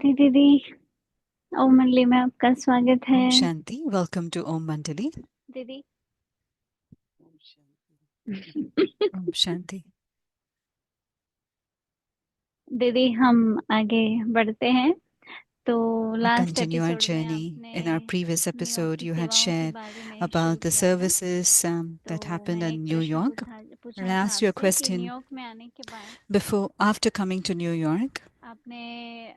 शांति दीदी, ओम मंडली में आपका स्वागत है। Om Shanti. Welcome to Om Mandali. दीदी Om Shanti. दीदी हम आगे बढ़ते हैं। तो We last continue our episode में journey. In our आपने previous न्यूयॉर्क episode, की you had सेवाओं के shared बारे में शुरू about the किया था। services that तो happened मैंने in एक New प्रश्न York. पूछा I था asked you a आपसे कि question न्यूयॉर्क में आने के बाद after coming to New York. आपने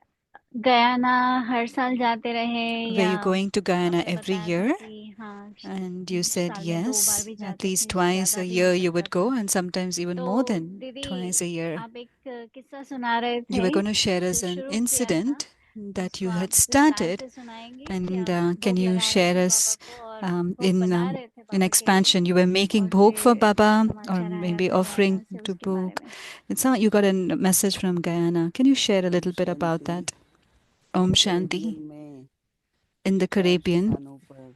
गयाना हर साल जाते रहे Were या you going to Guyana आपने every बताया था year? कि हाँ And you said साल में 2 बार yes, भी at जाते least थे, twice ज़्यादा a भी हो year you सकता would go, था। and sometimes even तो more than दीदी twice a year. आप एक किस्सा सुना रहे You were थे going to share जो us an शुरू किया था, incident that उसको you आप had विस्तार started. से सुनाएंगे कि And आप can भोग you लगा रहे share थे पापा us को और भोग बना रहे थे in पापा के लिए expansion? You were making और bhog for फिर क्या Baba, or समाचार आया maybe था offering गयाना से to उसके बारे bhog. में। It's not you got a message from Guyana. Can you share a little bit about Shanti that? Om Caribbean Shanti. में In the 4 Caribbean, स्थानों पर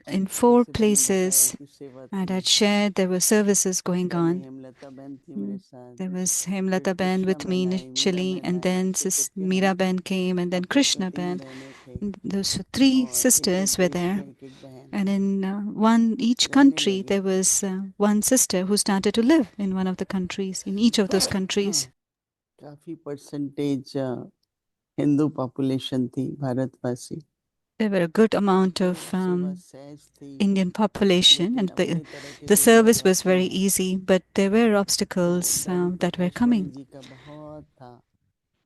in 4 जैसे मैंने बताया places, कि सेवा and थी। had shared there were services going पहले on. हेमलता बहन थी मेरे साथ, There was फिर Hemlata Ben Krishna with me बहन आई, मीरा initially, बहन and आई, then शुक्र के Meera हम Ben came, and then हम लोग तो Krishna 3 Ben. बहनें थे Those 3 और एक sisters were देश there. में एक बहन And in each रहने country, लगी। there was one sister who started to live in one of the countries, in each of those countries. काफी परसेंटेज हिंदू पॉपुलेशन थी, भारतवासी। There were a good amount of सेवा सहज थी, Indian population, and लेकिन अपनी तरह के the जो service was विश्वासी very हैं, easy, but there were तो obstacles दादी that were प्रकाशमणि coming. जी का बहुत था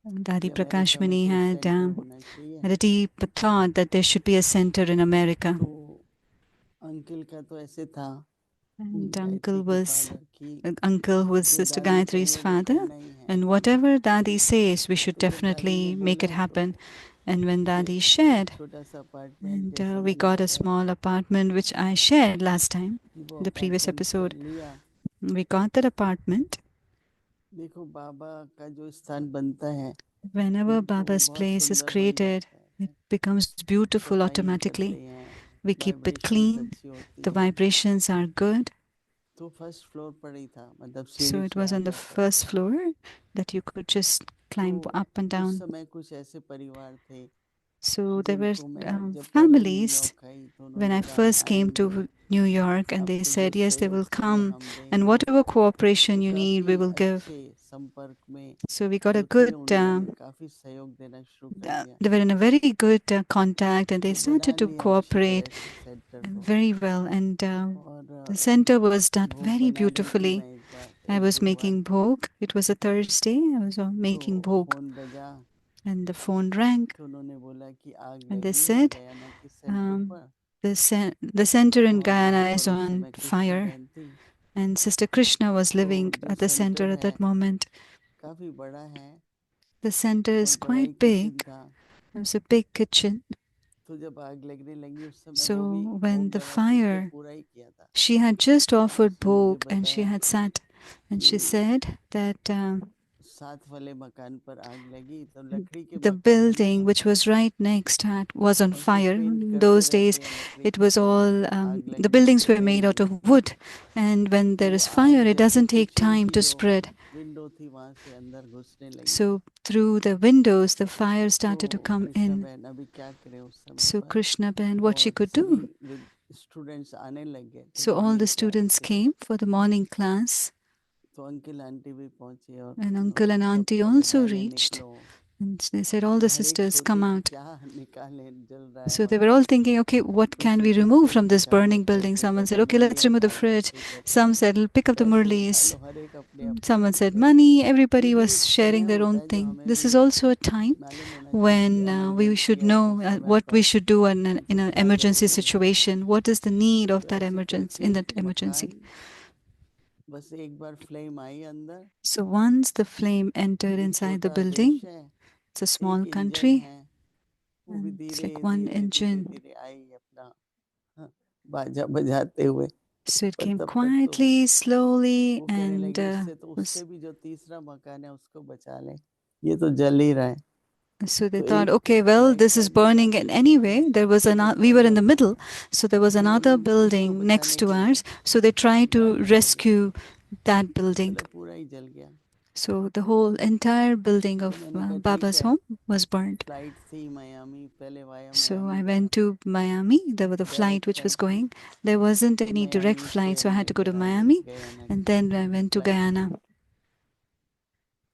Dadi कि अमेरिका में Prakashmani कोई had सेंटर होना चाहिए। a deep thought that there should be a center in America. तो अंकल का तो ऐसे था, And गायत्री के फादर की, uncle who was जो Sister दादी Gayatri's कहे वो father. करना ही है। And whatever Dadi says, we should तो जब दादी ने definitely make it बोला happen. तो And when Dadi एक shared, छोटा सा अपार्टमेंट and जैसा we got a बनाकर small apartment, which I shared last time, कि वो the previous अपार्टमेंट कर episode. लिया। We got that apartment. देखो बाबा का जो स्थान बनता है Whenever तो वो Baba's बहुत place is सुंदर बन created, जाता it है। becomes beautiful सफाई करते automatically. हैं, We keep it vibrations clean, अच्छी होती the हैं। vibrations are good. तो फर्स्ट फ्लोर पर ही था, मतलब So सीढ़ी it से was आ on the जा सकते first हैं। floor that you could just तो climb up and उस down. समय कुछ ऐसे परिवार थे So there were जिनको मैं जब पहले families न्यूयॉर्क आई तो when उन्होंने I कहा first came आएंगे, to New York, and they आपको जो said, yes, they सहयोग will चाहिए come, हम and देंगे। whatever cooperation तो you need, काफ़ी we will give. अच्छे संपर्क में So we got a जो थे good, उन्होंने हमें काफ़ी सहयोग देना शुरू कर दिया। they were in a very good contact, and they तो बना started to लिया अच्छी cooperate तरह से सेंटर को, very well. And the और center was done भोग very बना रही थी beautifully. मैं एक बार, I एक was गुरुवार making को। bhog. It was a Thursday. I was making तो bhog, फ़ोन बजा and the phone rang, तो उन्होंने बोला कि आग and they लगी है said, गयाना के सेंटर पर, the center in और Guyana वहाँ is पर उस on समय कृष्णा fire. बहन थी। And Sister Krishna was तो living जो at the center centre at है that moment. काफ़ी बड़ा है The center और is बड़ा ही quite किचन big. था। It was a big kitchen. तो जब आग लगने लगी उस समय So वो भी when भोग the लगा के उसने fire, पूरा ही किया था। she had just तो offered उसने मुझे bhog, and she बताया had sat, and she कि said that साथ वाले मकान पर आग लगी तो लकड़ी के the मकान है ना, building which was right next was on और उसको fire. पेंट In करते those days, रहते हैं लकड़ी it का, was तो all, आग the लगने buildings से were made out रहेगी। of wood. And when तो there वो is आग fire, it जैसे doesn't take किचन time की to जो spread. विंडो थी वहां से अंदर घुसने लगी। So through the windows, the fire started to तो come कृष्णा in. बहन अभी क्या करे उस समय So पर, Krishna Ben, what she और could सभी do? स्टूडेंट्स आने लग गए थे So all the morning class students के लिए। came for the morning class, तो अंकल आंटी भी पहुंचे और and uncle उन्होंने and सब auntie बोले also पहले reached. निकलो। And they said, all the हर एक sisters सोचे come कि out. क्या निकाले, जल रहा है So they were all मकान। thinking, okay, what can दूसरे we सोचते remove हैं from कि this निकालो, burning building? कोई Someone कहता said, है okay, let's मूर्तियां remove the उठालो, fridge. कोई कहता Some है said, pick up the पैसे उठा murlis. लो, हर एक अपने अपने Someone said, सोचे। money. ये Everybody भी was एक sharing समय their होता own है जो thing. हमें This भी is also a time मालूम होना चाहिए कि when we should emergency know ऐसे समय what we पर should do in मुझे an क्या emergency जरूरी है। situation. What is the need of तो that ऐसे emergency, करके in that emergency? मकान, बस एक बार फ्लेम आई अंदर। So once the flame entered एक inside the छोटा देश building, है, it's a small एक इंजन country, है, वो भी and it's धीरे like one धीरे धीरे engine. धीरे आई अपना, हाँ, बाजा बजाते हुए। So it पर came तब तक तो quietly, slowly, वो कहने and लगी इससे तो was उससे भी जो तीसरा मकान है उसको बचा लें, ये तो जल ही रहा है। so they तो thought, एक okay, well, light this is वाली था, burning तो in उसने anyway. There was दूसरे को we were call in the लगाया, middle, so there was तो वो another लोग उसको building next बचाने to के लिए ours. So they tried to भागने लगे, rescue that building. चलो पूरा ही जल गया। So the whole entire building तो of मैंने कहा ठीक Baba's है, home was burnt. फ्लाइट थी मियामी, पहले via So I Miami went गया, to Miami. There was the flight direct which was flight थी, going. There wasn't तो any direct मियामी flight, से so I had हमने to go to फिर आगे Miami, गयाना and की then I went to flight ली, Guyana.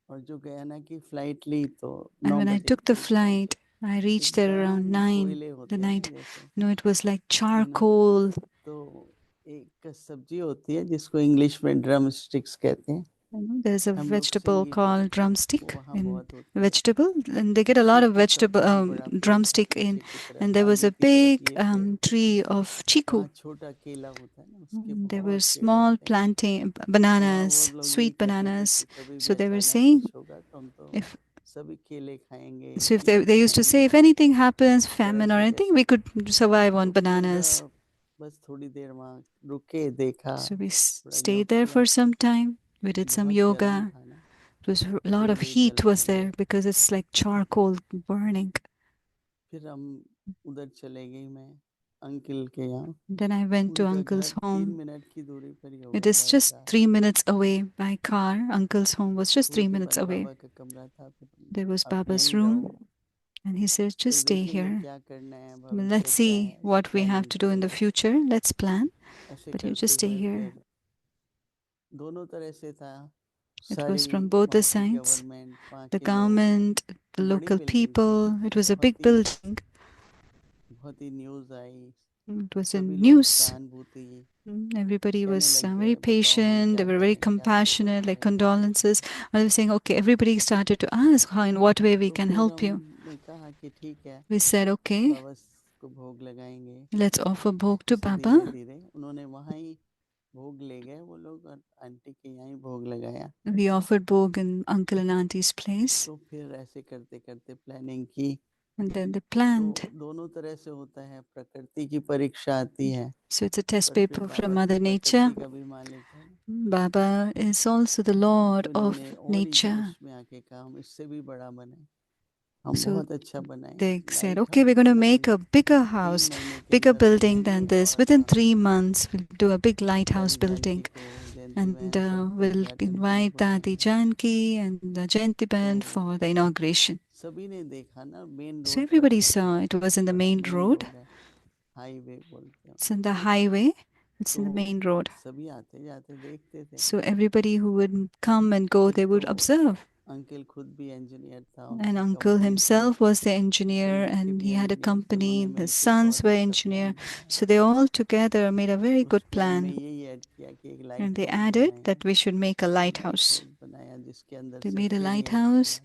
और जो गयाना की फ्लाइट ली तो And 9 when I बजे took the करीब पहुंचे। flight, I reached there Guyana around 9 कोयले the होते हैं ना night. जैसे, No, it was like है ना, charcoal. तो एक सब्जी होती है जिसको इंग्लिश में ड्रम स्टिक्स कहते हैं, There's a हम लोग vegetable सिंगी called बोलते हैं, drumstick वो वहाँ in बहुत होती है, vegetable, and they get a lot Sikh of का vegetable बहुत बड़ा पेड़ था, drumstick in, शीखे की तरह and there was आगे a की तरफ big ये पेड़, tree of chiku. वहाँ छोटा केला होता है ना, उसके There were बहुत पेड़ small होते हैं, plantain तो वहाँ वो bananas, लोग यही sweet कहते थे bananas. कि कभी भी So they were अचानक saying, कुछ होगा तो हम तो if सभी केले खाएंगे, so, if ये they used to say, खाएंगे, if anything happens, इस तरह famine or से anything, जैसे, we could survive तो on फिर bananas. बस थोड़ी देर वहाँ रुके, देखा, So we थोड़ा योग stayed there किया, for some time. We did some बहुत गर्म yoga. था ना, It was a lot of कोयले heat जल was रहे हैं, there because it's like charcoal burning. फिर हम उधर चले गए, मैं अंकल के यहाँ, Then I went to उनका uncle's घर 3 home. मिनट की दूरी पर ही It होगा is by just car, 3 minutes away by car. Uncle's home was just थोड़ी 3 देर minutes बाद away. बाबा का कमरा था, फिर There was आप Baba's यहीं रहो, room, and he said, फिर just stay देखेंगे here. क्या करना है, Let's भविष्य क्या see है, इस what we have planning to do in the करेंगे, future. Let's plan. ऐसे But you करते just stay हुए here. फिर दोनों तरह से था, It सारी was from both the वहाँ की sides. गवर्नमेंट, वहाँ The के लोग, government, the बड़ी local बिल्डिंग थी, people. It was a big बहुत ही building. News I, It was सभी in लोग news. सहानुभूति Everybody कहने was लग very गए, बताओ हम patient. They क्या were very करें, क्या करें, compassionate, like बताइए कैसे करें, condolences. I was saying, okay, everybody started to ask how, in what way we तो can फिर help you. हमने कहा कि ठीक है, We said, okay, बाबा को भोग लगाएंगे, let's offer bhog to ऐसे धीरे Baba. धीरे उन्होंने वहाँ ही भोग ले गए वो लोग, और आंटी के यहाँ ही भोग लगाया, We offered bhog in uncle and auntie's place. तो फिर ऐसे करते करते प्लानिंग की, And then they तो planned. दोनों तरह से होता है, प्रकृति की परीक्षा आती है, So it's a test पर फिर paper from बाबा तो Mother Nature. प्रकृति का भी मालिक है ना, Baba is also the Lord तो of इन्होंने और ही nature. जोश में आके कहा हम इससे भी बड़ा बने, हम So बहुत अच्छा बनाएंगे, they said, light okay, house we're going to make बनाएंगे, a bigger 3 house, महीने के bigger अंदर building than बनाएंगे, this. और Within 3 months, we'll do a big lighthouse दादी building. जानकी को, जयंती And बहन सबको we'll उद्घाटन के लिए invite Dadi बुलाएंगे, Janki and Jayanti तो Ben for the inauguration. सभी ने देखा ना, मेन So रोड पर everybody था, saw it was in the बड़ा main मेन road. रोड है, हाईवे बोलते हैं, It's in the highway. It's in the तो main road. सभी आते जाते देखते थे, So everybody who would come and go, एक they would तो observe. अंकल खुद भी इंजीनियर था, And उनकी uncle कंपनी थी, himself was the engineer लड़के and भी he had a इंजीनियर थे, उन्होंने company. The मिलके sons बहुत were अच्छा प्लान engineer. बनाया, So they all together made a very उस good प्लान में plan. यही ऐड किया कि एक light And they house added बनाएंगे, that we should make a तो लाइट lighthouse. हाउस बनाया जिसके अंदर They से made a सीढ़ियाँ lighthouse.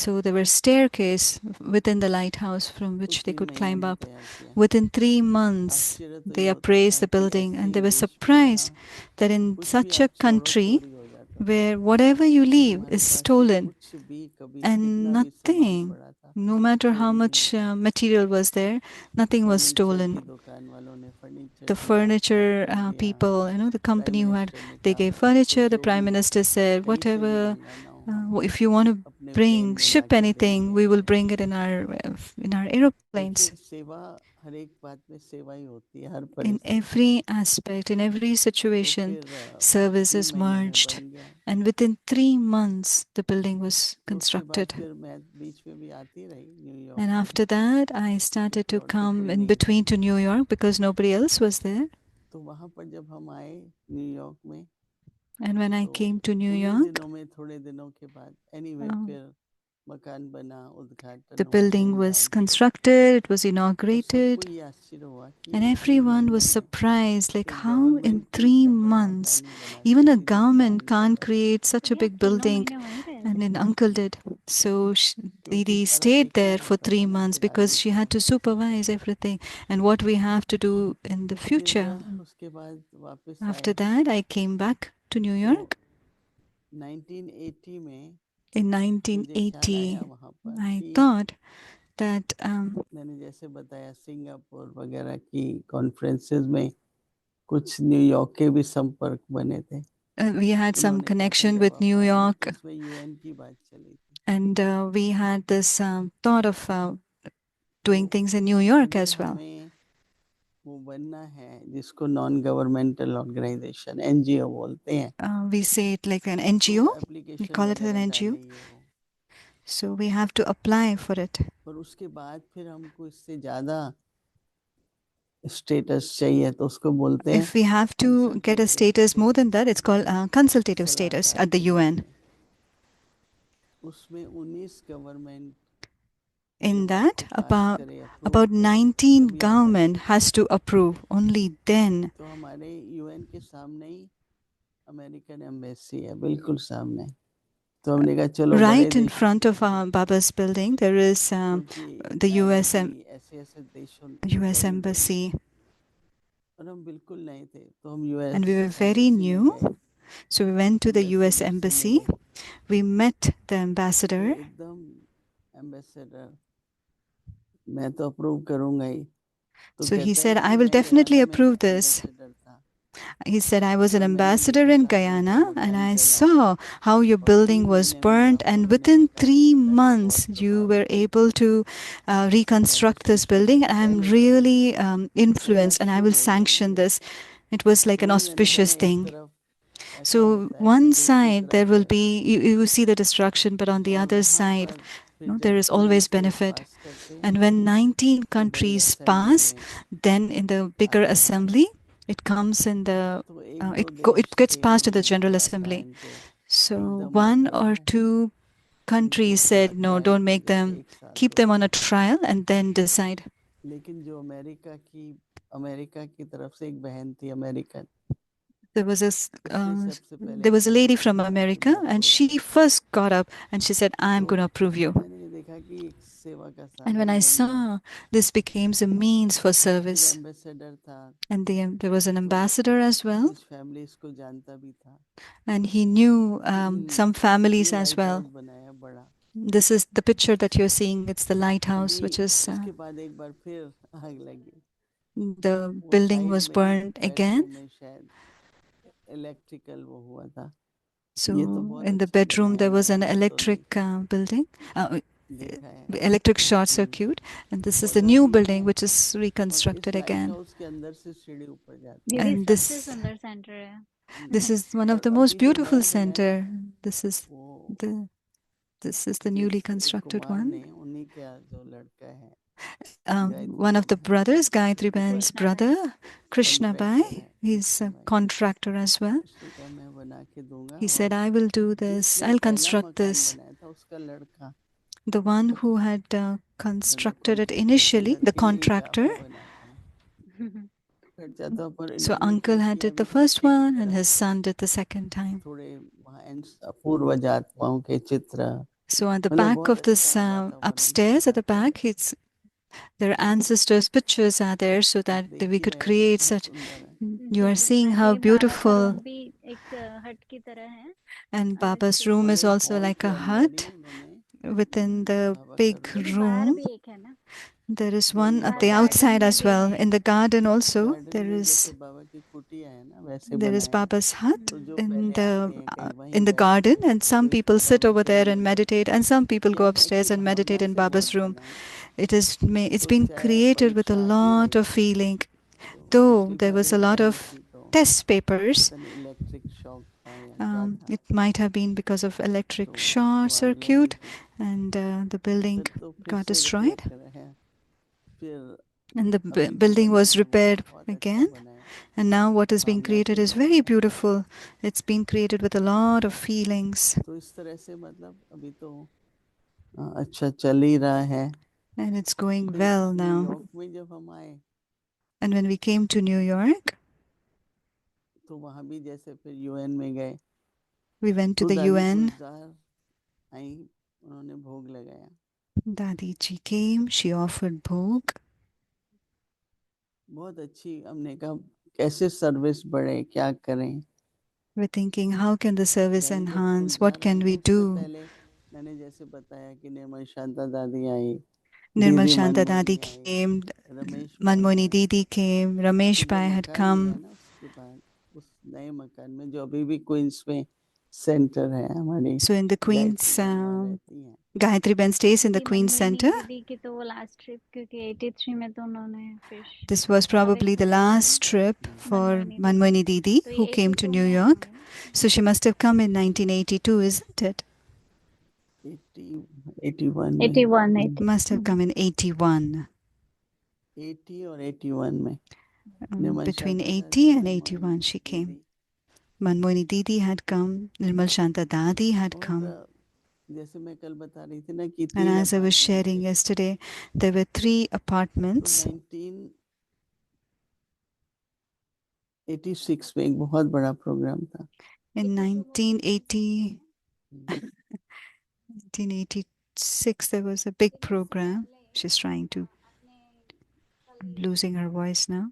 So there were staircase within the lighthouse from तो which they 3 could महीने climb में up. तैयार किया। Within 3 months, आश्चर्य तो ये they होता appraised था the कि building ऐसे and they were देश में surprised जहाँ that in कुछ भी such a आप छोड़ो country चोरी हो जाता था, where whatever you तो leave हमारे is पास से stolen कुछ भी कभी and कितना भी सामान nothing, पड़ा था, no matter how चोरी नहीं much होता। material was there, nothing was furniture की stolen. दुकान वालों ने फर्नीचर The दिया, furniture कार्पेट दिया, people, the prime company who had, minister ने they कहा gave आपको furniture. The जो भी prime minister said, कहीं से भी whatever, मंगाना हो हम if you want to अपने प्लेन bring, में ला ship के anything, देंगे we will ऐसे। bring it in our तो aeroplanes. फिर सेवा, हर एक बात में सेवा ही होती है, हर In परिस्थिति में। every aspect, in every तो situation, फिर service 3 is महीने में merged. बन गया। And within 3 months, the building was तो उसके बाद constructed. फिर मैं बीच में भी आती रही And New York, after that, I started क्योंकि to और तो come कोई in नहीं था। between to New York because nobody else was there. तो वहाँ पर जब हम आए न्यूयॉर्क में, And when I तो came to New उन्हीं York, दिनों में, थोड़े दिनों के बाद एनीवे um, फिर मकान बना, उद्घाटन the हुआ building was धूमधाम से। constructed, it was तो सबको inaugurated, ये आश्चर्य हुआ कि and ये 3 everyone महीने was में surprised, like एक how in गवर्नमेंट भी 3 इतना बड़ा months, मकान नहीं बना even a सकती जो government प्लान कर can't रहा था। create such a भैया big 3 building. महीने वहीं रहे And थे। then uncle did. So क्योंकि Didi सारा stayed देखना there for होता था 3 ना, months फिर because आगे she क्या had to होगा। supervise everything and what we have to do in the तो फिर future. उसके बाद वापस After आए, that, I came back to New तो York. 1980 में In मुझे ख्याल आया 1980, वहाँ पर I कि thought that मैंने जैसे बताया सिंगापुर वगैरह की कॉन्फ्रेंसेस में कुछ न्यूयॉर्क के भी संपर्क बने थे। we had some उन्होंने कहा था connection जब with आप New आए ना, York, तो उसमें यूएन की बात चली थी। and we had this thought of तो doing things in New York अगर as well. हमें वो बनना है जिसको नॉन गवर्नमेंटल ऑर्गेनाइजेशन एनजीओ बोलते हैं, We say it like an तो NGO. We application call it an वगैरह NGO. डालेंगे वो, So we have to apply for it. और उसके बाद फिर हमको इससे ज़्यादा स्टेटस चाहिए तो उसको बोलते हैं If we have to get a status more than that, it's called consultative status सलाहकार at the के रूप UN. में। उसमें 19 गवर्नमेंट In जब आपको that, पास करे, अप्रूव about करे, 19 तभी आप government कर has to approve. Only then. तो हमारे यूएन के सामने ही अमेरिकन एम्बेसी है, बिल्कुल सामने। तो हमने कहा चलो बड़े Right in देश front of Baba's building, there is क्योंकि the US ऐसे ऐसे देशों US very big, embassy, और हम बिल्कुल नए थे तो हम US and we were very embassy में new. गए, So we went to the US ambassador से embassy. मिले, We met the तो ambassador. एकदम एम्बेसडर मैं तो अप्रूव करूंगा ही, तो So he कहता है said, कि I will मैं definitely गयाना में approve this. एम्बेसडर था He said, I was an और मैंने ambassador देखा in काफिर का Guyana and मकान I जला saw how your और building 3 was महीने में burnt, वापस and अपने within मकान 3 पे जाके बहुत months you were प्रभावित able to reconstruct this building. And I'm पहले कर really दिया, influenced and I will sanction this. It was like an वही मैंने कहा auspicious ना, एक thing. तरफ ऐसा So होता है तो one दूसरी side there तरफ will be, you see the destruction, but on the और other वहाँ side, पर फिर there जब is always 19 benefit. पास करते हैं And when 19 तो बड़ी countries असेंबली pass, में then in the bigger आता है, assembly, it comes in the, तो एक दो it देश gets थे passed to the उन्होंने General थोड़ा सा Assembly. इनको So दमक one or दिया, two इनको countries थोड़ा said, no, ट्रायल don't की make जैसे them, एक साल keep 2 them on साल, a trial and then decide. लेकिन जो अमेरिका की तरफ से एक बहन थी अमेरिकन, There was a, उसने सबसे पहले there was a lady approve from किया, उसके America, बाद and दूसरे, she first got up and she said, I'm तो going to approve you. मैंने ये देखा कि एक सेवा का And when साधन I बन गया, saw this became a means for फिर service, एम्बेसडर था and there was an तो ambassador as well, कुछ फैमिली इसको जानता भी था, and he knew some families ये as लाइट well. हाउस बनाया बड़ा, This is the picture that you're seeing. It's the lighthouse, अभी which is उसके बाद एक बार फिर आग लगी, the वो building साइड was में ही burned again. बेडरूम में शायद इलेक्ट्रिकल वो हुआ था, ये तो So बहुत in the अच्छा bedroom, बनाया there was an गया, मैं तो नहीं electric building, देखा है, electric short circuit, and this is the और new अभी building है, which is और इस reconstructed लाइट again. हाउस के अंदर से सीढ़ी ऊपर जाती दीदी And सबसे this सुंदर सेंटर है। this is one है, of और the most अभी जो beautiful नया बना है center. This is वो the this is the newly Shiv constructed Kumar one. ने, उन्हीं का जो लड़का है One of the brothers, Gayatri Ben's भाई, कृष्णा भाई brother, Krishna कॉन्ट्रैक्टर Bai, है he's कृष्ण a भाई, contractor as well. उसने कहा मैं बना के दूंगा, He said, और I will do this, जिसने I'll पहला construct मकान this. बनाया था उसका लड़का The one who had general constructed it contractor का initially, the लड़के ने ही कहा contractor. मैं बनाता हूँ, फिर जाता पर So इन्होंने uncle क्या had किया, did the अभी first पीछे की one and तरफ his son did the second time. थोड़े वहाँ पूर्वज आत्माओं के चित्र, So at the मतलब back बहुत of this अच्छा वातावरण upstairs at the बनाते हैं, back, it's their ancestors' pictures are there so आप that we देखिए could create बहुत such. सुंदर है, You are seeing how आगे बाबा का beautiful, रूम भी एक हट की तरह है, and अलग Baba's से। room और is एक also हॉल like के a अंदर ही hut उन्होंने within the बाबा का big रूम दीदी बाहर room. भी एक है ना, There is one at दोनों बाहर the है, गार्डन outside में as भी well. है। In the garden also, garden there में जैसे is बाबा की कुटिया है ना वैसे there is बनाया, Baba's hut तो जो in पहले आते हैं कहीं वहीं the बैठते garden, हैं, and some कोई people sit बाबा over के there रूम and में बैठते meditate, हैं, and some people go क्या है कि upstairs and meditate Bhavna in से बहुत Baba's room. बना है, It's तो been चाहे created with a परीक्षा आती lot of रहेगी, feeling. तो Though पिछली there बार was a एक lot बहन of थी तो test papers, पता नहीं इलेक्ट्रिक शॉक था या क्या था, it might have been because of तो electric short उसको आग लगी circuit, थी, and the building फिर तो फिर got से रिपेयर destroyed, करे हैं, फिर and the अभी जो building बना was है वो repaired बहुत अच्छा again. बना है, And now what is being भावना से created is बना very है, beautiful. It's been created with a lot of feelings, तो इस तरह से मतलब अभी तो अच्छा चल ही रहा है। and it's going फिर well now. न्यूयॉर्क में जब हम आए And when we came to New York, तो वहाँ भी जैसे फिर यूएन में गए we went to तो the दादी UN. गुलजार आई, उन्होंने भोग लगाया, Dadi ji came, she offered bhog. बहुत अच्छी, हमने कहा कैसे सर्विस बढ़े, क्या करें, We're thinking, how can the service यानी जब enhance? What Gulzar can I we तो उससे do? पहले मैंने जैसे बताया कि निर्मल शांता दादी आई, Nirmal दीदी Shanta मनमोनी Dadi आई, came, रमेश भाई Manmoni आए, Didi came, तो Ramesh जब Pai had मकान मिला come. ना उसके बाद उस नए मकान में जो अभी भी क्वींस में सेंटर है हमारी So in the Queen's, Gayatri वहाँ रहती हैं। Gayatri Ben stays in the ji, Queen's Manmohini Center. दीदी की तो वो लास्ट ट्रिप, क्योंकि 83 में तो उन्होंने fish This was probably the last trip for Manmohini Manmohini Didi, तो who ये came to 82 New में आई York. होंगी। So she must have come in 1982, isn't it? 81 में 81 Must have come in 81. 80 और 81 में निर्मल Between शांता 80 दादी, and मनमोहिनी 81 she came. दीदी। Manmohini Didi had come, Nirmal Shanta Dadi had come. और जैसे मैं कल बता रही थी ना कि And 3 as I was apartment sharing थे, yesterday, there were 3 तो apartments. 1986 में एक बहुत बड़ा प्रोग्राम था। In 1986, there was a big program. She's trying to, I'm losing her voice now.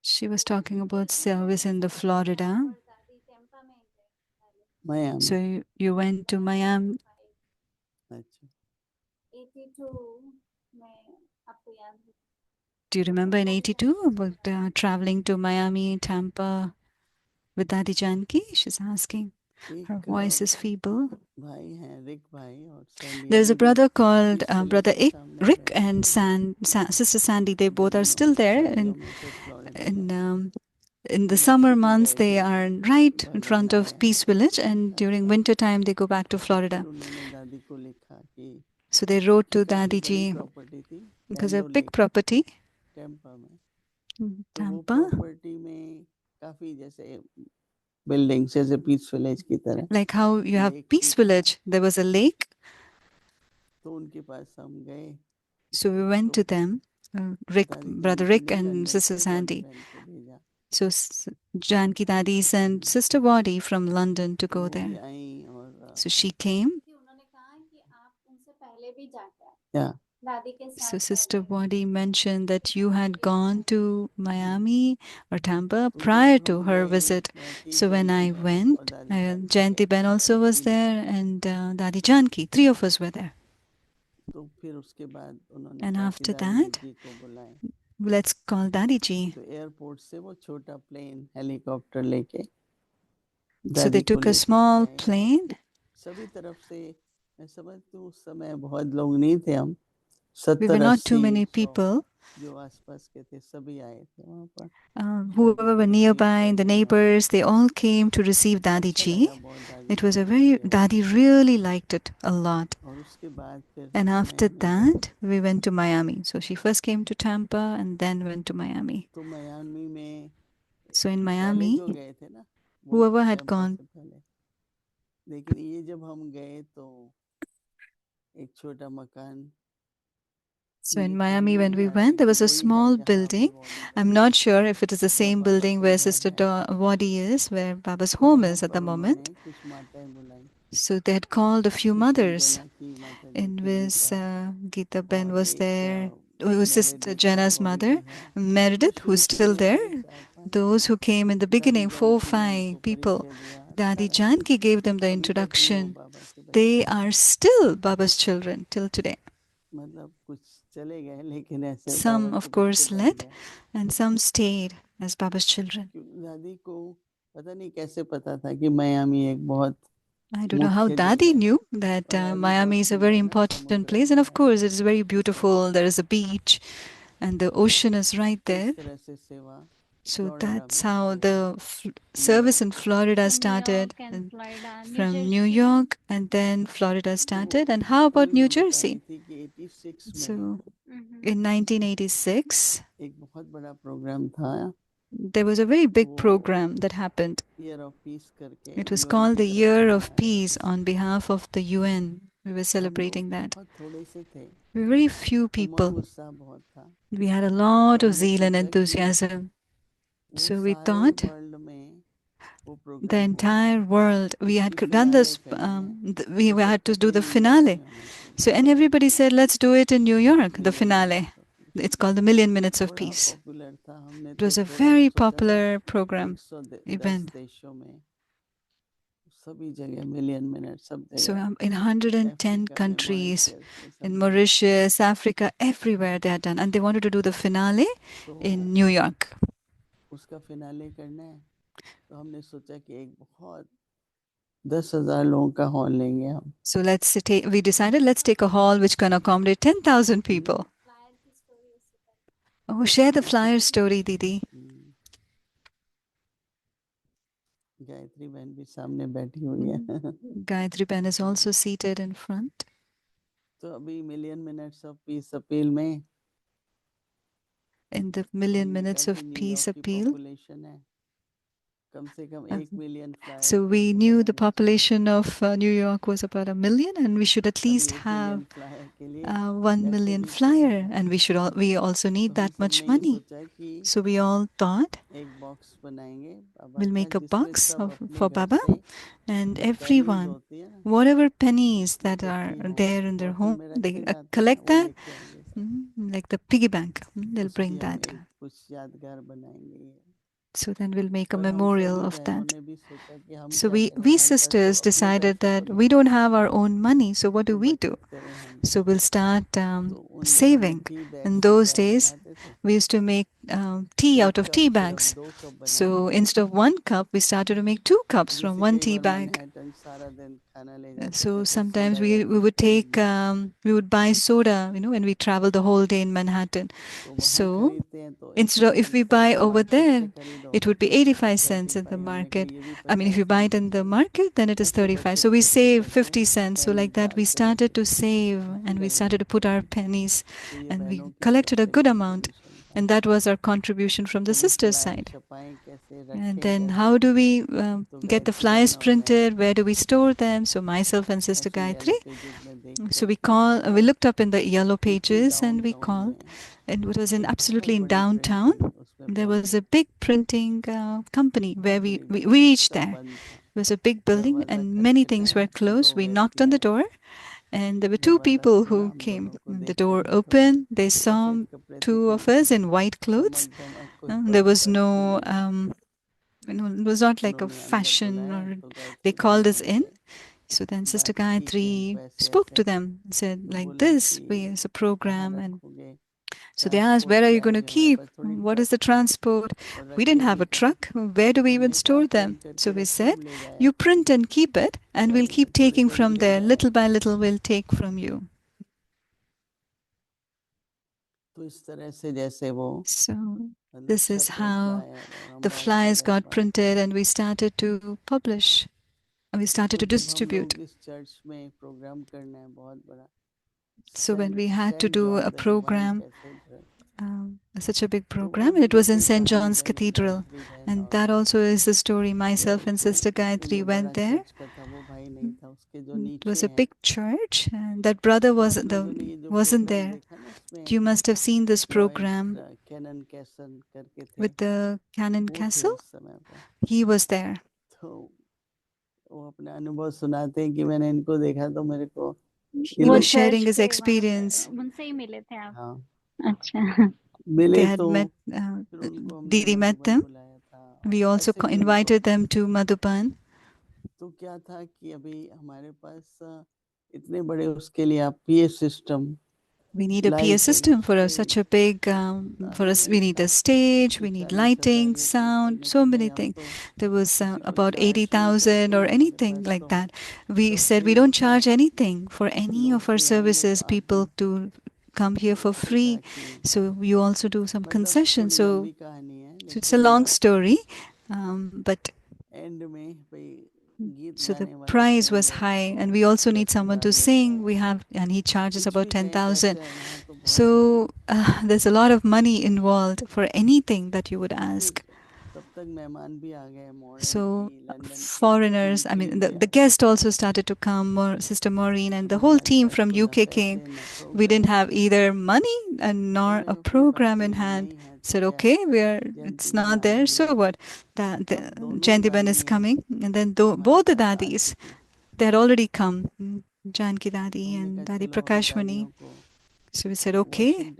She was talking about service in the Florida. Miami। So you went to Miami. अच्छा, 82 में आपको याद है? Do you remember in 82 about traveling to Miami, Tampa with Dadi Janki? She's asking. Her एक voice is feeble. भाई हैं रिक भाई और सैंडी, There's a अभी भी brother called peace village Brother के सामने Rick रहते हैं। and Sister Sandy. They both are गर्मियों still there. सर्दियों में तो फ्लोरिडा में In the अभी summer मैक्सिको months, गए they थे, are right in भगवान front आया of है। Peace Village, and during winter time, they go back to फिर Florida. उन्होंने दादी को लिखा कि So they wrote कि to काफी Dadi बड़ी ji प्रॉपर्टी थी because a लैंडो big लेक property टेम्पा में। in तो वो Tampa, प्रॉपर्टी में काफी जैसे बिल्डिंग जैसे पीस विलेज की तरह like how you have lake भी Peace था, Village. There was a lake, तो उनके पास हम गए। so we went तो to them. दादी Brother जानकी Rick ने and लंदन Sister से बॉडी Sandy. बहन को भेजा, So Janki Dadi sent Sister Body from London to तो go वो भी there. आई और So she came. उन्होंने कहा कि आप उनसे पहले भी जाकर या दादी के साथ So Sister पहले Body mentioned that you had gone to Miami or Tampa तो prior जब to हम her गए visit. कि So when जयंती I बहन और went, दादी Janaki Jayanti Ben also was तीन, there, and Dadi Janki. 3 of us were there. तो फिर उसके बाद उन्होंने And कहा कि after दादी that, जी को बुलाएं। let's call Dadi Ji. तो एयरपोर्ट से वो छोटा प्लेन हेलीकॉप्टर लेके So they दादी को took a लेके small गए और plane. सभी तरफ से, मैं समझती हूँ उस समय बहुत लोग नहीं थे, हम We were 70 not too 80 many 100 people. जो आसपास के थे सभी आए थे वहाँ पर Whoever दादी को were रिसीव nearby, the करने हमारे। neighbors, they all came to receive Dadi अच्छा Ji. लगा बहुत, दादी It was बहुत a खुश very, थे वो। Dadi really liked it a lot. और उसके बाद फिर And after मियामी गए। that, we went to Miami. So she first came to Tampa and then went to Miami. तो मियामी में So in पहले Miami, जो गए थे ना वो whoever had टेम्पा gone, से पहले, लेकिन ये जब हम गए तो एक छोटा मकान so in मुझे ख्याल Miami, में when नहीं we आ रहा है went, there कि was a वही है small जहाँ अभी building. बॉडी I'm बनी not sure if it is the वहाँ same बाबा building का where घर Sister है। Wadi is, where Baba's तो home वहाँ is at पर the moment. उन्होंने कुछ माताएं बुलाई, So they had called a few कुछ mothers. वंदना की माता In जैसे which गीता Gita Ben और was एक there, who was Sister Meredith Jenna's वो भी mother, है। तो Meredith, शुरू who's शुरू still में there. आए 4 5, Those who came in the दादी beginning, 4, जानकी ने उनको 5 people. परिचय दिया, अच्छा Dadi लगा। Janki gave them the अभी तक भी वो introduction. बाबा के बच्चे They हैं, are still Baba's children till today. मतलब कुछ चले गए लेकिन ऐसे बाबा Some, के of बच्चे course, बन left, गए। and some stayed as Baba's children. क्योंकि दादी को पता नहीं कैसे पता था कि मियामी एक बहुत I don't know how मुख्य Dadi जगह है, knew that और दादी Miami बहुत is a सुंदर very है ना, important समुद्र place. And of है, course, it is very beautiful. There is a beach, and the ocean is right तो there. इस तरह से सेवा So फ्लोरिडा that's में how शुरू the हुई, service New York in Florida So New started, York and and Florida, New from New Jersey. York, and then Florida तो started. And how about अभी New मैं बता रही Jersey? थी कि 86 में So Mhm. in 1986, एक बहुत बड़ा प्रोग्राम था, there was a very big वो program that happened. Year of peace करके It was यूएन called की the तरफ से Year of मनाया Peace जाता है। on behalf of the UN. We were हम लोग celebrating that. बहुत थोड़े से थे, We were very few Umang people. उत्साह बहुत था, We had a तो lot of हमने zeal and सोचा कि enthusiasm. वो So we सारे thought वर्ल्ड में वो the प्रोग्राम हो, entire world, we had उसकी done फिनाले this, करनी है, we तो had to सबका do कोई the न्यूयॉर्क finale. में होना चाहिए, So, and everybody said, let's do it in New York, the million finale. Minutes of peace. It's called the Million Minutes of बड़ा Peace. Popular था, हमने It तो was a थोड़ा very सोचा था popular program 110 event. देशों में सभी जगह मिलियन मिनट सब So, जगह, in 110 अफ्रीका में, countries, मॉरिशस में, सब in जगह। Mauritius, Africa, everywhere they had done. And they wanted to do the finale तो in New York. उसका फिनाले करना है, तो हमने सोचा कि एक बहुत 10,000 लोगों का हॉल लेंगे हम। So we decided let's take a hall which can accommodate 10,000 people. Oh, share the flyer story, Didi. Gayatri बहन भी सामने बैठी हुई है। Gayatri Ben is also seated in front. तो अभी million minutes of peace appeal में In the Million हमने Minutes कहा of कि Peace न्यूयॉर्क की Appeal. पॉपुलेशन है कम से कम 1 million flyer So we knew the population of New York was about 1 million, and we should at least अभी 1 have million flyer के लिए 1 पैसे million भी flyer, चाहिए। and we also तो need हम that much सबने ये money. सोचा कि So we all thought एक बॉक्स बनाएंगे बाबा we'll का make a जिसमें box सब अपने for घर Baba, से and जो pennies everyone, होती है ना whatever pennies वो that are गट्टी there in their bottle home, में रख they के जाते हैं ना collect वो that, लेके आएंगे सब। like the piggy bank. They'll उसकी bring हम that. एक कुछ यादगार बनाएंगे। So then we'll make a और हम memorial सभी of बहनों that. ने भी सोचा कि हम So क्या करें, we हमारे पास तो sisters अपने decided पैसे तो that we नहीं don't have our own money, so what तो do we do? बचत करें हम। So we'll start तो उन दिनों में saving. टी बैग In से those चाय days, बनाते थे। we used to make tea एक out of कप tea फिर हम bags. 2 कप बनाएंगे। So instead of 1 cup, we started to make 2 cups from जैसे 1 कई tea बार bag. मैनहट्टन सारा दिन खाना ले जाते थे So तो sometimes सोडा we या we कुछ would take खरीदना। we would buy soda, when we traveled the whole day in Manhattan. तो वहाँ So खरीदते हैं तो instead of, if we 80 buy cents over market there, से खरीदो it would be तो 85 cents in the 35। हमने कहा market. ये भी I mean, if 50 you buy it cents in the बचेगा। market, then it is ऐसे 35. बचत So we करते save करते 50 cents. So like pennies that, we डालते started रहते to save and we घर started घर। to put our pennies तो ये and we बहनों की तरफ collected a से good amount. कंट्रीब्यूशन था। And that was our contribution from the तो वो sisters' फ्लायर side. छपाएं कैसे, And रखें then कैसे। how do we तो get the गायत्री flyers बहन और मैं printed? Where do we store them? So myself and Sister ऐसे येलो Gayatri. पेजेस में देख So के we looked up in the yellow बिल्कुल pages and we downtown called. में And it was in एक बहुत absolutely in बड़ी downtown. Printing उसमें There was पहुंचे। a big printing company where बहुत we, बड़ी we, we बिल्डिंग reached सब there. बंद था। It was a big building दरवाजा and many things were खटखटाया, closed. 2 We knocked व्यक्ति on the आए, door and there were 2 दरवाजा people खोला, who हम came. दोनों को The देखा door कि थोड़े opened. They saw सफेद कपड़े थे 2 of कोई us in white clothes. चमक धमक कोई There पर्स was वर्स no, तो नहीं। it was not like a उन्होंने अंदर fashion बुलाया or तो they गायत्री बहन called ने us in. उनसे So then Sister बात की कि Gayatri हमको ऐसे spoke ऐसे। to them and said तो like बोले this, कि it's a कहाँ program. And रखोगे, so they asked, transport where are you क्या going है, to अभी हमारे keep? पास थोड़ी What ट्रक is the है transport? और We didn't have रखेंगे a कहाँ। truck. Where do we even हमने कहा store them? प्रिंट So करके we रखो, said, हम ले जाया you करेंगे, print and keep it and we'll travelling में keep थोड़े taking जल्दी from ले there. जाया Little by करें। little we'll take from you. तो इस तरह से जैसे वो So मतलब this is छपे how फ्लायर और हम the बांटते flyers गए got बांटते printed गए। and we started to publish. And we started तो to जब हम distribute. लोग इस चर्च में प्रोग्राम करना है बहुत बड़ा, So when we had to saint do John a the divine program, cathedral, such a big तो वहाँ program, भी it was in निकल St. कर हम John's गए, Cathedral. गायत्री बहन And और that मैं। also is the story. Myself and तो Sister उसको Gayatri जो बड़ा went there. चर्च का था वो भाई नहीं था, उसके जो It was नीचे a हैं। big church, and that brother तो आप लोगों ने ये जो wasn't प्रोग्राम there. देखा ना, उसमें You must have seen this Lloyd program कैनन कैसन करके थे, with the Cannon वो थे Castle. उस समय पे। He was there. तो वो अपना अनुभव सुनाते हैं कि मैंने इनको देखा तो मेरे को He was sharing his experience. उनसे ही मिले थे आप? हाँ अच्छा। मिले They had तो met, फिर उनको हमने Didi met मधुबन them. बुलाया था We और also ऐसे ही उनको। invited them to Madhuban. तो क्या था कि अभी हमारे पास इतने बड़े उसके लिए आप PA system, We need a PA system for such a big, for us, we need a stage, we need lighting, sound, so many things. There was about 80,000 or anything like that. We said we don't charge anything for any of our services, people to come here for free. So you also do some concessions. So it's a long story, but so the price was high, and we also need someone to sing. And he charges about 10,000. So there's a lot of money involved for anything that you would ask. So foreigners, I mean, the guest also started to come. Sister Maureen and the whole team from UK came. We didn't have either money and nor a program in hand. Said, okay, it's not there, so what? The Jayantiban is coming, and then both the dadis, they had already come, Janki Dadi and Dadi Prakashmani. So we said, okay,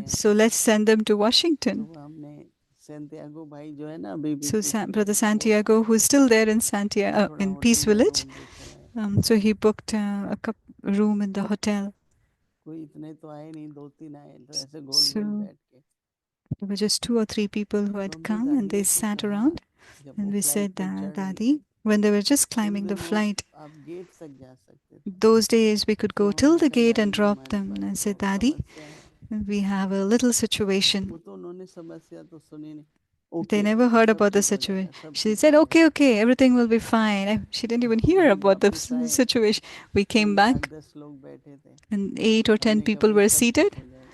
so let's send them to Washington. So Brother Santiago, who's still there in Santiago, in Peace Village, so he booked a room in the hotel. So there were just 2 or 3 people who had come and they sat around. जब वो And we flight said पे that, चढ़ रही Dadi, थी when they were just उन climbing the दिनों flight, आप gate तक जा सकते थे। those days we could तो go till हमने the कहा gate and दादी drop हमारे them. And I pass said, बहुत Dadi, समस्या है। we have a little वो situation. तो उन्होंने समस्या तो सुनी नहीं। They okay never okay heard सब about the ठीक हो situation. जाएगा सब She ठीक हो said, okay, जाएगा। okay, everything will be fine. She didn't even hear हम about the वापस आए situation. We came वही back 8-10 लोग बैठे थे। and 8 or 10 हमने कहा people भाई were सब ठीक seated. हो जाएगा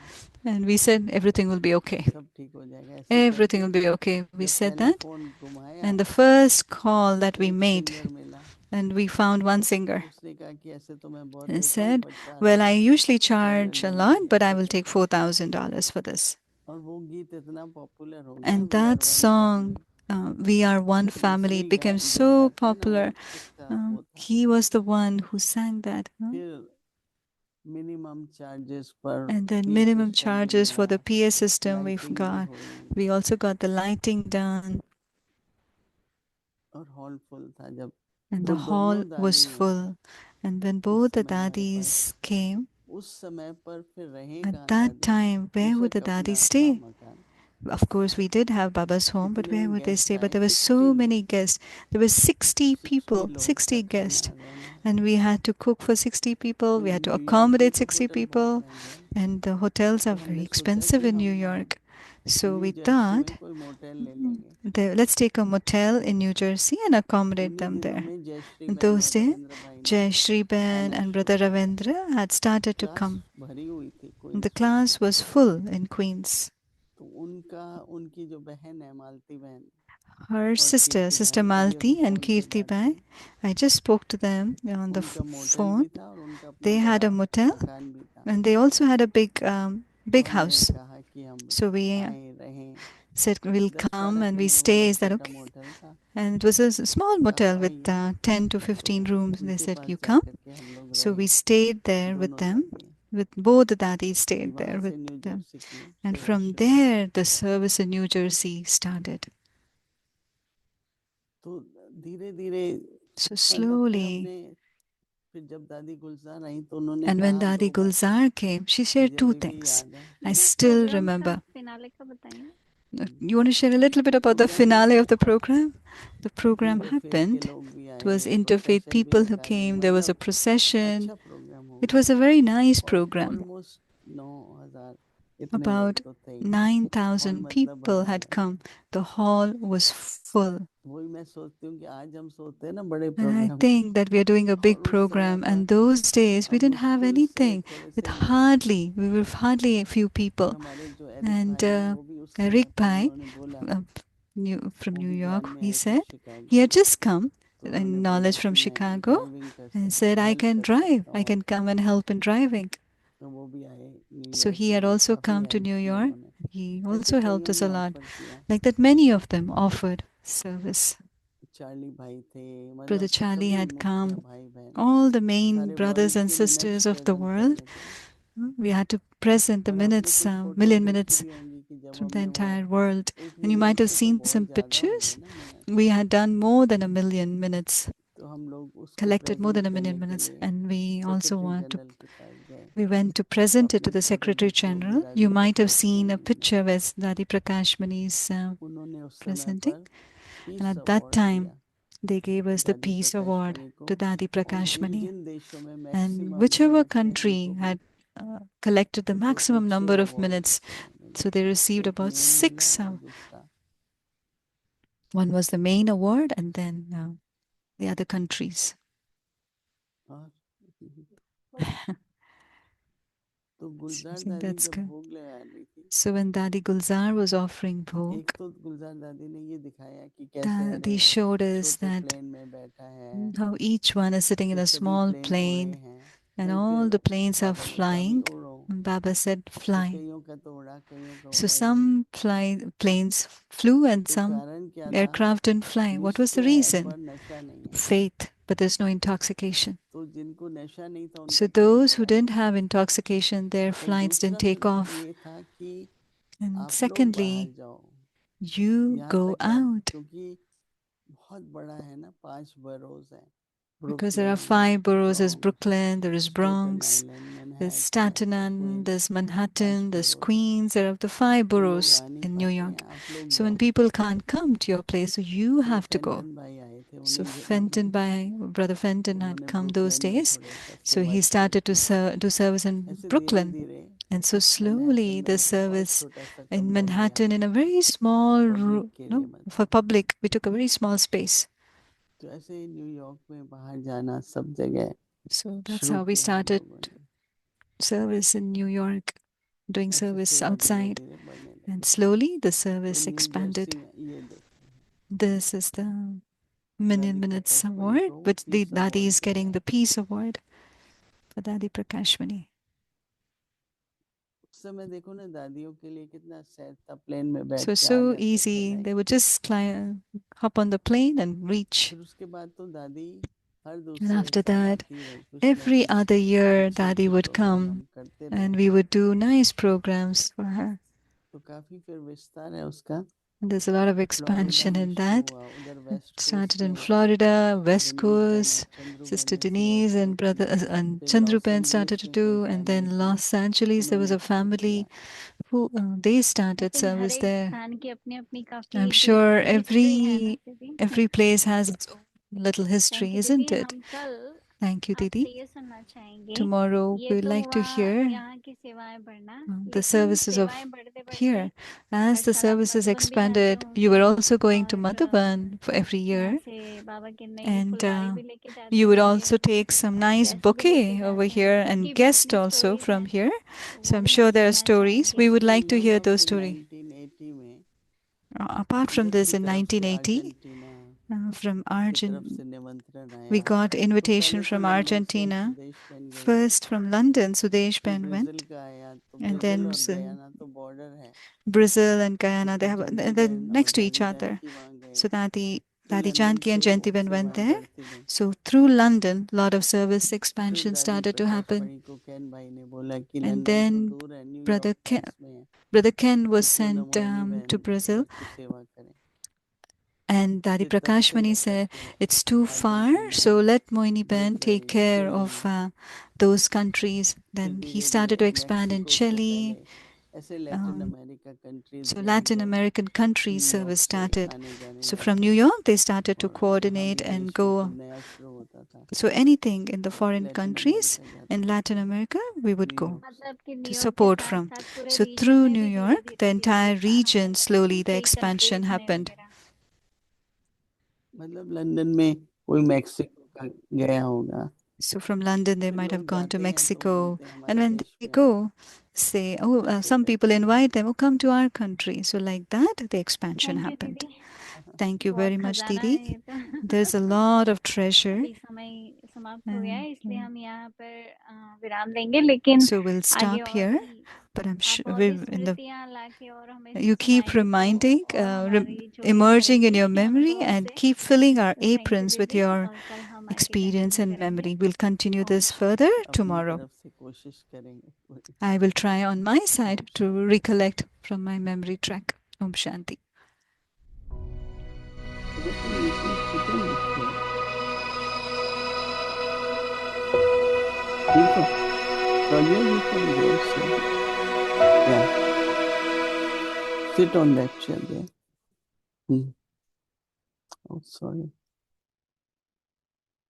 And we said, everything will be okay. सब ठीक हो जाएगा ऐसे Everything करके will be okay. We जब said पहला that. फोन घुमाया And the first call that we एक made, सिंगर मिला and we found one singer उसने कहा कि ऐसे तो मैं बहुत and लेता हूँ said, पर well, I 4,000 usually और मैं charge a लूंगा lot, but I ऐसे will take करके $4,000 for this. और वो गीत इतना पॉपुलर हो गया And we are that one song, फैमिली। We Are One Family, दूसरी it became जो so गाते हैं ना वो popular. उसका वो था। He was the one who sang that. फिर मिनिमम चार्जेस पर And then P minimum system भी charges for मिला the PA system we've lighting भी got. हुई We also got the lighting done, और हॉल फुल था जब and वो the hall दोनों was दादियाँ full. And when उस both the समय हमारे पास daddies came, उस समय पर फिर रहे at कहाँ that दादी time, where would the बेशक अपना daddies था stay? मकान Of course, we did have Baba's home, but कितने where would they guest stay? But आए there were 60 so लोग many guests. There were 60 60 people, लोग का 60 खाना guests. रहना। And we had to cook for 60 people. We had to New York में accommodate तो 60 hotel बहुत people. महंगे हैं And the hotels तो are very हमने सोचा expensive कि in New हम York. So new we Jersey thought, में कोई मोटेल ले लेंगे। let's take a motel in New Jersey and accommodate उन्हीं them दिनों there. में जयश्री In बहन those और days, रविंद्र भाई ने Jai Shri Ben आना and शुरू Brother किया। Ravindra had started to class come. भरी हुई थी The क्वींस में। class was full in Queens. तो उनकी जो बहन है मालती बहन Her और sister, कीर्ति Sister बहन कभी अभी Malti and फोन पे Kirti बात Bai, हुई। I just spoke to them on the उनका मोटेल phone. भी था और उनका अपना They had बड़ा a motel मकान भी था। and they also had a तो big हमने house. कहा कि हम So we आए रहें। said we'll 10-12 come and we कमरों stay. वाला Is that छोटा okay? मोटेल था। And it was a small कहा motel with आइए 10 to तो 15 rooms. They उनके said, पास you जा come. करके हम लोग So we रहे stayed there with दोनों them. दादियाँ। With both the daddies फिर stayed वहाँ there with से न्यू them. जर्सी की And सेवा from शुरू हुई। there, the service in New Jersey started. तो धीरे धीरे So मतलब फिर slowly. हमने फिर जब दादी गुलजार आई तो उन्होंने And when कहा Dadi दो बातें Gulzar came, she shared मुझे two अभी भी things. याद है। I जो still प्रोग्राम था remember. फिनाले का बताइए। You want to share a little bit about the program finale of the program? The program interfaith के happened. लोग भी It was आए interfaith प्रोसेशन भी people who निकाली came. There was a मतलब procession. अच्छा प्रोग्राम हो It गया was a very nice और program. ऑलमोस्ट 9,000 इतने लोग About तो थे ही। हॉल 9,000 मतलब people भरा had रहता come. है। The hall was full. वही मैं सोचती हूँ कि आज हम सोते हैं ना बड़े And I प्रोग्राम की think that we are doing a big और उस समय program. पर And those days, we अब didn't have मुश्किल से anything. थोड़े With से लोग we were hardly a few और people. हमारे जो एरिक And भाई हैं वो भी उस समय Eric पर Pai, उन्होंने बोला uh, from वो New भी ज्ञान York, में he आए थे said he Chicago had just come तो उन्होंने in बोला knowledge from कि मैं Chicago ड्राइविंग कर and सकता said, हूँ I हेल्प can कर drive. सकता I हूँ can come and help in driving. तो वो भी आए So न्यूयॉर्क he में had और also काफ़ी come to हेल्प New की York. उन्होंने He ऐसे also helped कईयों us ने a lot. ऑफर किया Like that, many of them offered service. Charlie भाई थे Brother मतलब Charlie सभी had मुखिया come. भाई बहन All the main सारे brothers वॉइस and के minutes sisters of the present world. करने थे We had to present the और आपने minutes, कुछ फोटोज million देखी minutes भी होंगी कि जब from the हमने वो entire world. 1 And you million might have से तो seen बहुत some ज़्यादा हो गए pictures. ना We minutes had done more than 1 million minutes, तो हम लोग उसको collected more present than a करने million के minutes. लिए And we also secretary want to, general के पास गए we went to तो present it to आपने the फोटो Secretary देखी होगी General. You दादी might have Prakash seen a Mani ji picture where Dadi Prakash Mani is उन्होंने उस समय presenting. पर And peace at that award time, दिया they gave us the Dadi Peace Prakash Award Mani को to Dadi और Prakash जिन Mani. जिन देशों में And मैक्सिमम whichever मिनट्स हैं country उनको भी had collected the total maximum 6 number of award minutes, उन्होंने so they received दिए एक about मेन मिला 6. और दूसरा One was the main award, and then the other countries. और तो I गुलजार think दादी that's जब good. भोग लगा रही थी So when Dadi Gulzar was offering एक bhog, तो गुलजार दादी ने ये दिखाया कि कैसे हर they एक showed us छोटे that प्लेन में बैठा है how each one is sitting in फिर a सभी small प्लेन उड़े plane, हैं and नहीं all फिर the planes are बाबा ने कहा भी flying. उड़ो And Baba said, तो fly. कईयों का तो उड़ा कईयों का So उड़ा ही नहीं some planes flew and तो some कारण क्या था aircraft didn't fly. What was निश्चय the है reason? पर नशा नहीं है Faith, but there's no intoxication. तो जिनको नशा नहीं था उनका So प्लेन those who उड़ा didn't नहीं have intoxication, their और flights didn't दूसरा take फिर off. ये था कि And आप लोग बाहर secondly, जाओ you यहाँ go तक कि आप out. क्योंकि बहुत बड़ा है ना 5 बरोज है because there are 5 boroughs. There's Brooklyn, there is Staten Bronx, Island, there's Manhattan, Staten Island, there's Manhattan, there's Queens. There are the 5 तो लोग boroughs आ नहीं in New पाते York. हैं, आप लोग So when जाओ। people can't come to your place, so you तो have to go. Fenton भाई आए थे, So उन्हें भेजा Fenton, मैंने। Brother Fenton had उन्होंने come those ब्रुकलिन में days. थोड़ा सा So सेवा he की। started to do service in ऐसे धीरे Brooklyn. धीरे And so slowly मैनहट्टन में the एक बहुत service छोटा सा in कमरा लिया Manhattan in a very small public के लिए, for public, we took a very small space. तो ऐसे ही न्यूयॉर्क में बाहर जाना सब जगह So that's शुरू how we किया हम started लोगों ने। service in New York, doing ऐसे service सेवा धीरे outside. धीरे बढ़ने लगी। And slowly the तो service न्यू expanded. जर्सी में ये देखो, This is the Million Dadi Minutes Prakash Mani Award, को which the peace Dadi award is getting दिया the Peace Award for Dadi Prakashmani. उस समय देखो ना दादियों के लिए कितना सहज था, प्लेन में बैठ So, के आ so जाते थे, easy. Right. They would just hop on the plane and reach. फिर उसके बाद तो दादी हर And दूसरे after साल that, आती रही, कुछ ना every कुछ other year, अच्छे Dadi अच्छे would प्रोग्राम हम come करते and रहे। we would do nice programs for her. तो काफी फिर विस्तार है उसका। And there's a lot of Florida expansion में in शुरू that. हुआ, उधर It west started coast in में Florida, West विनीत बहन और Coast. चंद्रू बहन Sister ने सेवा Denise शुरू and brother की। and फिर Chandru loss Pen started Angeles to में कोई do, and फैमिली then थी, Los Angeles there was उन्होंने a शुरू family किया। who they I started think her service एक there. स्थान की अपनी अपनी काफी I'm deep sure history है ना दीदी। every place has its own little Thank history, you isn't दीदी। it? हम कल Thank you, आपसे Didi. ये सुनना चाहेंगे, Tomorrow ये we would तो like हुआ to hear यहाँ की सेवाएं बढ़ना, the लेकिन services of सेवाएं बढ़ते बढ़ते here. हर As the साल आप services मधुबन भी जाते expanded, you होंगे were also going to और Madhuban for every यहाँ year, से बाबा की नई and फुलवाड़ी भी लेके जाते you would होंगे also take some और nice गैस भी लेके bouquet over जाते here होंगे, and उनकी भी guest अपनी also स्टोरीज from हैं, here. तो So वो I'm भी हम sure there are सुनना stories. चाहेंगे। We would फिर like to hear Europe those से stories. 1980 में Apart from इधर this, की in तरफ से 1980, अर्जेंटीना from की तरफ Argentina, से निमंत्रण we आया। got तो invitation पहले तो from लंदन से Argentina. सुदेश बहन गई, First from London, Sudesh फिर Ben ब्राजील went, का आया। तो and ब्राजील then और गयाना तो बॉर्डर है, Brazil and तो Guyana, they फिर have जयंती they're बहन और next to each दादी other. जानकी वहाँ गए। So फिर Dadi लंदन Janki से and वो Jayanti Ben went सेवाएं there. बढ़ती गई। So through London, a lot of service फिर expansion दादी started to प्रकाश happen. मणि को कैन भाई ने बोला कि And लंदन तो then दूर है, न्यूयॉर्क Brother Ken, पास में है, Brother Ken तो was क्यों न sent मोहिनी to बहन Brazil. इधर की सेवा करें। And Dadi फिर तब से Prakashmani लेकर said, के it's too far, Argentina, so let Moini Ben take Brazil, care of Chile, those countries. फिर Then he धीरे started धीरे to expand in मैक्सिको से Chile. पहले ऐसे लैटिन अमेरिका कंट्रीज So गए Latin जो American countries न्यूयॉर्क service से started. आने जाने So from लगे। New York, they started to और जहाँ coordinate and विदेश में कुछ go. नया शुरू होता था So anything in the तो foreign लैटिन countries अमेरिका जाते in थे, Latin America, we would go New York से। मतलब कि to न्यूयॉर्क के support साथ from. साथ पूरे So रीजन through में New भी धीरे York, the धीरे धीरे entire धीरे region, slowly the कई expansion कंट्रीज में happened. वगैरह। मतलब लंदन में कोई मैक्सिको का गया होगा, So from London, they फिर might have लोग gone to जाते हैं तो Mexico. बोलते हैं And हमारे when देश they में आओ, go, say, oh, ऐसे some people करके invite them, oh, come to our country. So like that, the expansion thank you happened. दीदी, Thank you बहुत very much, खजाना है Didi. ये तो। There's a lot of treasure. अभी समय समाप्त हो गया है, इसलिए And, हम यहाँ पर विराम देंगे, लेकिन so we'll आगे stop और here. भी But I'm आप sure और भी in the स्मृतियाँ लाके और हमें you keep सुनाएंगे तो reminding, और हमारी जोड़ी emerging in बढ़ेगी your memory, अनुभवों and से। keep filling our तो thank you aprons with didi, your और कल हम आगे experience कंटिन्यू and करेंगे। memory. We'll continue Om this शांति। further अपनी tomorrow. तरफ से कोशिश करेंगे पूरी। I will try on my side Om to Shanti. recollect from my memory track. Om Shanti. देखो नीचे कितने लिखे हैं। देखो Claudia, you can go sit. Yeah, sit on that chair there. Oh, sorry.